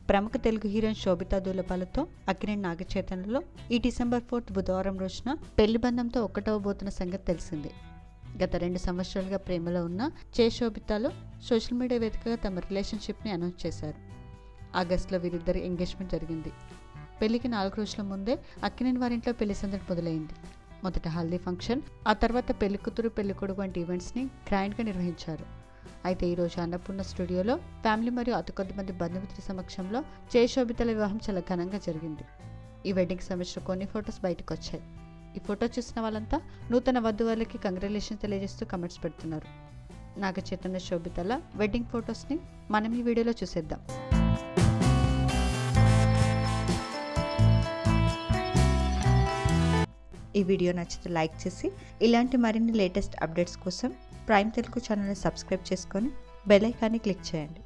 ప్రముఖ తెలుగు హీరోయిన్ శోభితా దూలపాలతో అక్కినేని నాగచైతన్యలో ఈ డిసెంబర్ 4 బుధవారం రోజున పెళ్లి బంధంతో ఒక్కటవబోతున్న సంగతి తెలిసింది. గత 2 సంవత్సరాలుగా ప్రేమలో ఉన్న శోభితాలు సోషల్ మీడియా వేదికగా తమ రిలేషన్షిప్ని అనౌన్స్ చేశారు. ఆగస్టులో వీరిద్దరి ఎంగేజ్మెంట్ జరిగింది. పెళ్లికి 4 రోజుల ముందే అక్కినేని వారింట్లో పెళ్లి సందడి మొదలైంది. మొదట హల్దీ ఫంక్షన్, ఆ తర్వాత పెళ్లి కూతురు పెళ్లి కొడుకు వంటి ఈవెంట్స్ని గ్రాండ్గా నిర్వహించారు. అయితే ఈరోజు అన్నపూర్ణ స్టూడియోలో ఫ్యామిలీ మరియు అతి కొద్దిమంది బంధుమిత్రుల సమక్షంలో శోభితల వివాహం చాలా ఘనంగా జరిగింది. ఈ వెడ్డింగ్ సమయంలో కొన్ని ఫొటోస్ బయటకు వచ్చాయి. ఈ ఫోటో చూసిన వాళ్ళంతా నూతన వధువులకి కంగ్రాచులేషన్స్ తెలియజేస్తూ కమెంట్స్ పెడుతున్నారు. నాగచైతన్య శోభితల వెడ్డింగ్ ఫొటోస్ని మనం ఈ వీడియోలో చూసేద్దాం. ఈ వీడియో నచ్చితే లైక్ చేసి ఇలాంటి మరిన్ని లేటెస్ట్ అప్డేట్స్ కోసం ప్రైమ్ తెలుగు ఛానల్ని సబ్స్క్రైబ్ చేసుకొని బెల్ ఐకాన్ని క్లిక్ చేయండి.